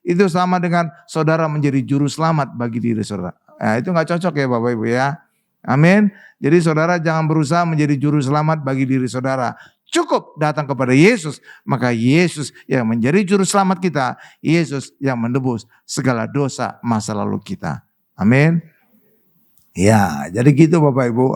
Itu sama dengan saudara menjadi juru selamat bagi diri saudara. Nah, itu gak cocok ya Bapak Ibu ya. Amin. Jadi saudara jangan berusaha menjadi juru selamat bagi diri saudara. Cukup datang kepada Yesus, maka Yesus yang menjadi juru selamat kita. Yesus yang menebus segala dosa masa lalu kita. Amin. Ya, jadi gitu Bapak Ibu.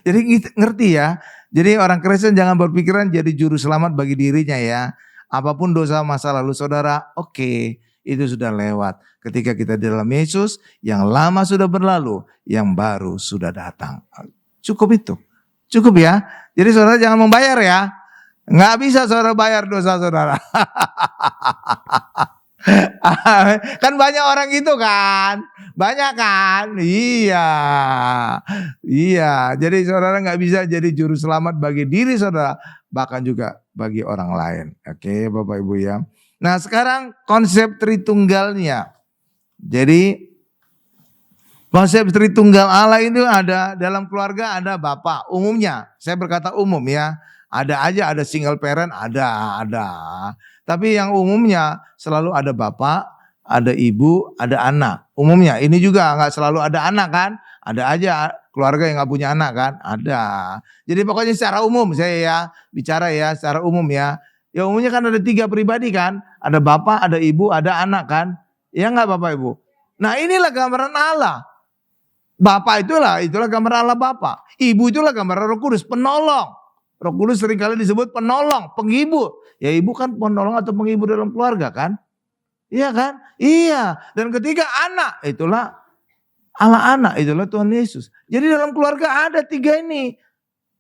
Jadi ngerti ya. Jadi orang Kristen jangan berpikiran jadi juru selamat bagi dirinya ya. Apapun dosa masa lalu saudara, oke, itu sudah lewat. Ketika kita di dalam Yesus, yang lama sudah berlalu, yang baru sudah datang. Cukup itu. Cukup ya. Jadi saudara jangan membayar ya. Nggak bisa saudara bayar dosa saudara. Kan banyak orang gitu kan. Banyak kan. Iya. Iya. Jadi saudara nggak bisa jadi juru selamat bagi diri saudara. Bahkan juga bagi orang lain. Oke Bapak Ibu ya. Nah sekarang konsep Tritunggalnya. Jadi konsep Tritunggal Allah itu ada dalam keluarga, ada Bapak. Umumnya, saya berkata umum ya. Ada aja, ada single parent, ada. Tapi yang umumnya selalu ada Bapak, ada Ibu, ada anak. Umumnya, ini juga nggak selalu ada anak kan. Ada aja keluarga yang nggak punya anak kan, ada. Jadi pokoknya secara umum saya ya, bicara ya secara umum ya. Ya umumnya kan ada 3 pribadi kan. Ada Bapak, ada Ibu, ada anak kan. Ya nggak Bapak Ibu? Nah inilah gambaran Allah. Bapak itulah gambaran Allah Bapak. Ibu itulah gambaran Roh Kudus, penolong. Roh Kudus seringkali disebut penolong, penghibur. Ya ibu kan penolong atau penghibur dalam keluarga kan? Iya kan? Iya. Dan ketiga anak, itulah Allah anak, itulah Tuhan Yesus. Jadi dalam keluarga ada 3 ini.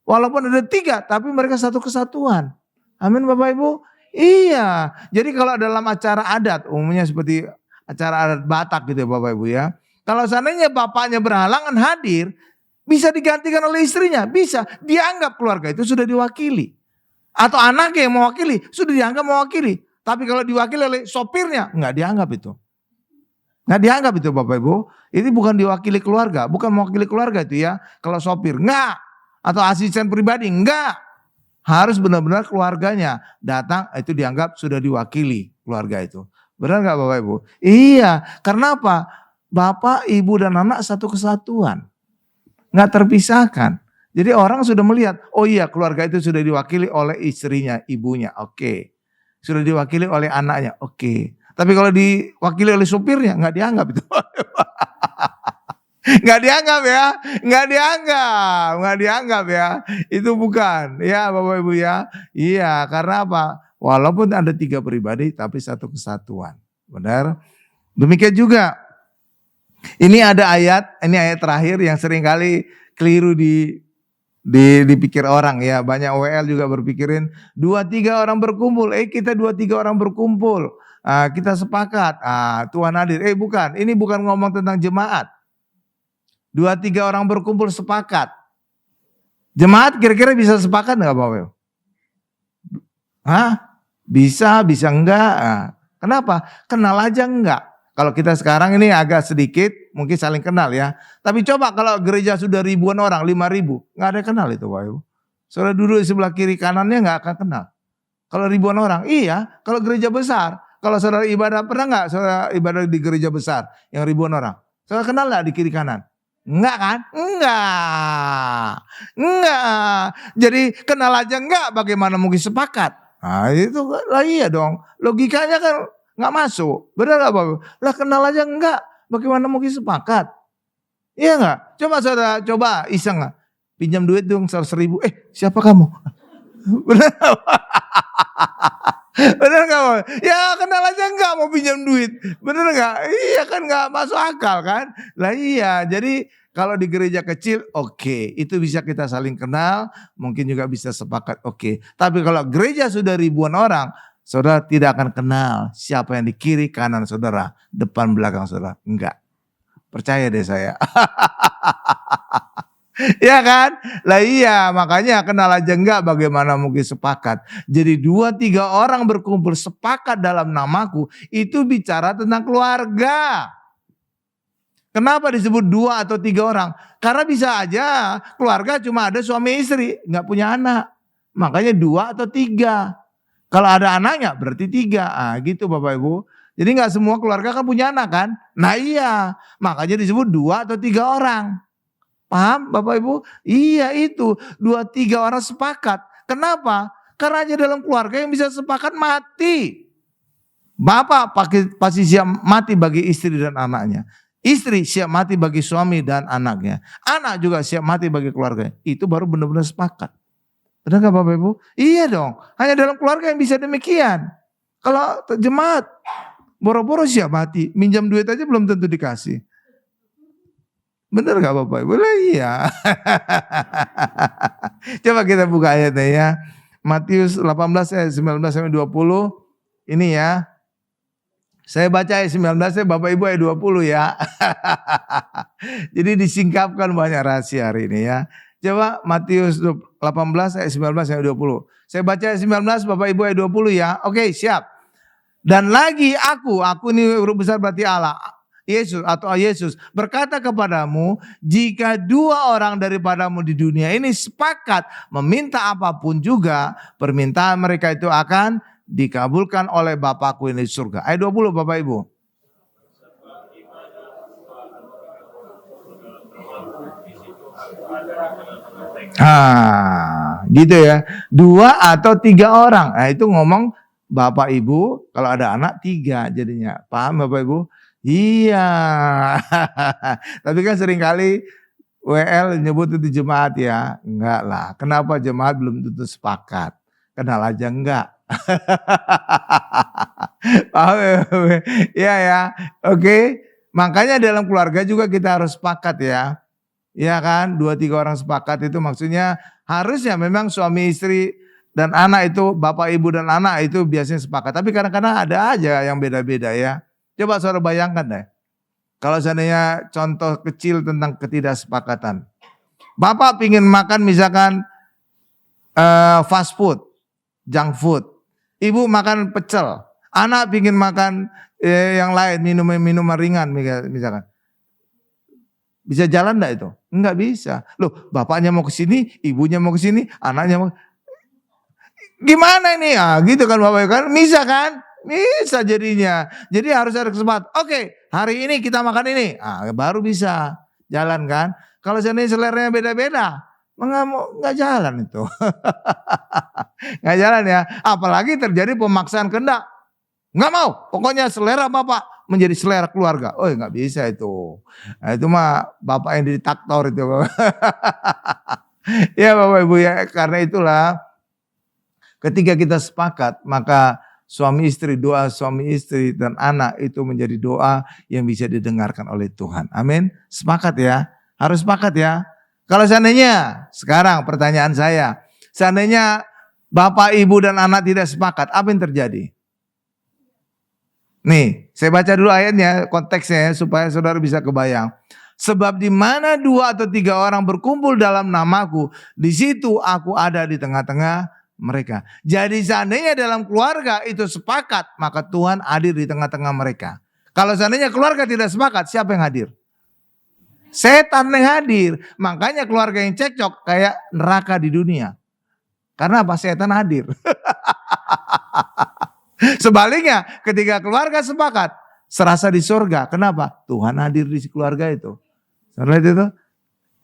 Walaupun ada 3, tapi mereka satu kesatuan. Amin Bapak Ibu? Iya. Jadi kalau dalam acara adat, umumnya seperti acara adat Batak gitu ya Bapak Ibu ya. Kalau seandainya bapaknya berhalangan hadir, bisa digantikan oleh istrinya. Bisa. Dianggap keluarga itu sudah diwakili. Atau anaknya yang mewakili, sudah dianggap mewakili. Tapi kalau diwakili oleh sopirnya, nggak dianggap itu. Nggak dianggap itu Bapak Ibu. Ini bukan diwakili keluarga. Bukan mewakili keluarga itu ya. Kalau sopir, nggak. Atau asisten pribadi, nggak. Harus benar-benar keluarganya datang, itu dianggap sudah diwakili keluarga itu. Benar nggak Bapak Ibu? Iya. Karena apa? Bapak, ibu, dan anak satu kesatuan. Nggak terpisahkan. Jadi orang sudah melihat, oh iya keluarga itu sudah diwakili oleh istrinya, ibunya, oke. Sudah diwakili oleh anaknya, oke. Tapi kalau diwakili oleh supirnya, nggak dianggap itu. Nggak dianggap ya, nggak dianggap ya. Itu bukan, ya Bapak Ibu ya. Iya, karena apa? Walaupun ada 3 pribadi, tapi satu kesatuan. Benar? Demikian juga. Ini ada ayat, ini ayat terakhir yang seringkali keliru dipikir orang ya. Banyak WL juga berpikirin 2-3 orang berkumpul. Kita 2-3 orang berkumpul. Kita sepakat. Tuhan hadir. Bukan, ini bukan ngomong tentang jemaat. 2-3 orang berkumpul sepakat. Jemaat kira-kira bisa sepakat enggak Bapak? Bisa enggak. Kenapa? Kenal aja enggak. Kalau kita sekarang ini agak sedikit, mungkin saling kenal ya. Tapi coba kalau gereja sudah ribuan orang, 5.000, nggak ada kenal itu Bapak Ibu. Saudara duduk di sebelah kiri kanannya nggak akan kenal. Kalau ribuan orang, iya. Kalau gereja besar, kalau saudara ibadah, pernah nggak saudara ibadah di gereja besar yang ribuan orang? Saudara kenal nggak di kiri kanan? Enggak kan? Enggak. Jadi kenal aja enggak, bagaimana mungkin sepakat? Nah itu lah iya dong. Logikanya kan nggak masuk, benar nggak Bapak? Lah kenal aja enggak, bagaimana mungkin sepakat? Iya nggak? Coba iseng nggak? Pinjam duit dong 100.000. Siapa kamu? Benar nggak? Benar nggak? Ya kenal aja enggak mau pinjam duit, benar nggak? Iya kan nggak masuk akal kan? Lah iya, jadi kalau di gereja kecil oke, itu bisa kita saling kenal, mungkin juga bisa sepakat oke. Tapi kalau gereja sudah ribuan orang, saudara tidak akan kenal siapa yang di kiri kanan saudara, depan belakang saudara. Enggak. Percaya deh saya. Ya kan? Lah iya, makanya kenal aja enggak, bagaimana mungkin sepakat. Jadi 2-3 orang berkumpul sepakat dalam namaku, itu bicara tentang keluarga. Kenapa disebut 2 atau 3 orang? Karena bisa aja keluarga cuma ada suami istri, enggak punya anak. Makanya 2 atau 3. Kalau ada anaknya berarti 3. Gitu Bapak Ibu. Jadi gak semua keluarga kan punya anak kan. Nah iya. Makanya disebut 2 atau 3 orang. Paham Bapak Ibu? Iya itu. 2-3 orang sepakat. Kenapa? Karena aja dalam keluarga yang bisa sepakat mati. Bapak pasti siap mati bagi istri dan anaknya. Istri siap mati bagi suami dan anaknya. Anak juga siap mati bagi keluarga. Itu baru benar-benar sepakat. Benar gak Bapak Ibu? Iya dong. Hanya dalam keluarga yang bisa demikian. Kalau jemaat, boro-boro siap mati. Minjam duit aja belum tentu dikasih. Benar gak Bapak Ibu? Lah iya. Coba kita buka ayatnya ya. Matius 18 ayat 19 sampai 20. Ini ya. Saya baca ayat 19, Bapak Ibu ayat 20 ya. Jadi disingkapkan banyak rahasia hari ini ya. Coba Matius 18 ayat 19 sampai 20. Saya baca ayat 19, Bapak Ibu ayat 20 ya. Oke, siap. Dan lagi aku ini huruf besar berarti Allah, Yesus berkata kepadamu, jika 2 orang daripadamu di dunia ini sepakat meminta apapun juga, permintaan mereka itu akan dikabulkan oleh Bapakku yang di surga. Ayat 20 Bapak Ibu. Gitu ya. 2 atau 3 orang. Nah itu ngomong Bapak Ibu, kalau ada anak 3 jadinya. Paham Bapak Ibu? Iya. Tapi kan seringkali WL nyebut itu jemaat ya. Enggak lah. Kenapa jemaat belum tentu sepakat? Kenal aja enggak. Paham ya? Iya ya. Oke. Makanya dalam keluarga juga kita harus sepakat ya. Iya kan? 2-3 orang sepakat itu maksudnya harusnya memang suami istri dan anak itu, bapak ibu dan anak itu biasanya sepakat. Tapi kadang-kadang ada aja yang beda-beda ya. Coba saudara bayangkan deh. Kalau seandainya contoh kecil tentang ketidaksepakatan. Bapak pingin makan misalkan fast food, junk food. Ibu makan pecel. Anak pingin makan yang lain, minuman ringan misalkan. Bisa jalan enggak itu? Enggak bisa. Loh, bapaknya mau ke sini, ibunya mau ke sini, anaknya mau. Gimana ini? Gitu kan Bapak Ibu kan? Bisa kan? Bisa jadinya. Jadi harus ada kesempatan. Oke, hari ini kita makan ini. Baru bisa jalan kan? Kalau seandainya seleranya beda-beda, enggak jalan itu. Enggak jalan ya. Apalagi terjadi pemaksaan kehendak. Enggak mau. Pokoknya selera Bapak menjadi selera keluarga. Oh, enggak bisa itu. Nah, itu mah Bapak yang didiktator itu. Ya Bapak Ibu ya, karena itulah ketika kita sepakat, maka doa suami istri dan anak itu menjadi doa yang bisa didengarkan oleh Tuhan. Amin. Sepakat ya. Harus sepakat ya. Kalau seandainya, sekarang pertanyaan saya, seandainya bapak, ibu dan anak tidak sepakat, apa yang terjadi? Nih, saya baca dulu ayatnya, konteksnya supaya saudara bisa kebayang. Sebab di mana 2 atau 3 orang berkumpul dalam namaku, di situ aku ada di tengah-tengah mereka. Jadi seandainya dalam keluarga itu sepakat, maka Tuhan hadir di tengah-tengah mereka. Kalau seandainya keluarga tidak sepakat, siapa yang hadir? Setan yang hadir. Makanya keluarga yang cekcok kayak neraka di dunia. Karena apa? Setan hadir. Sebaliknya ketika keluarga sepakat, serasa di surga. Kenapa? Tuhan hadir di keluarga itu. Saudara itu?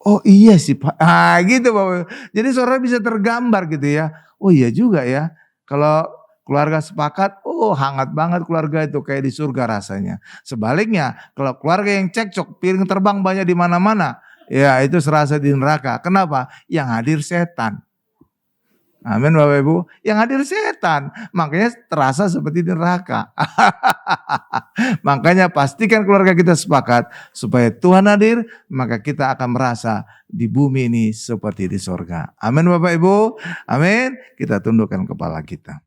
Oh iya sih Pak. Gitu Bapak. Jadi saudara bisa tergambar gitu ya. Oh iya juga ya. Kalau keluarga sepakat, oh hangat banget keluarga itu kayak di surga rasanya. Sebaliknya, kalau keluarga yang cekcok, piring terbang banyak di mana-mana, ya itu serasa di neraka. Kenapa? Yang hadir setan. Amin Bapak Ibu. Yang hadir setan. Makanya terasa seperti di neraka. Makanya pastikan keluarga kita sepakat. Supaya Tuhan hadir. Maka kita akan merasa di bumi ini seperti di sorga. Amin Bapak Ibu. Amin. Kita tundukkan kepala kita.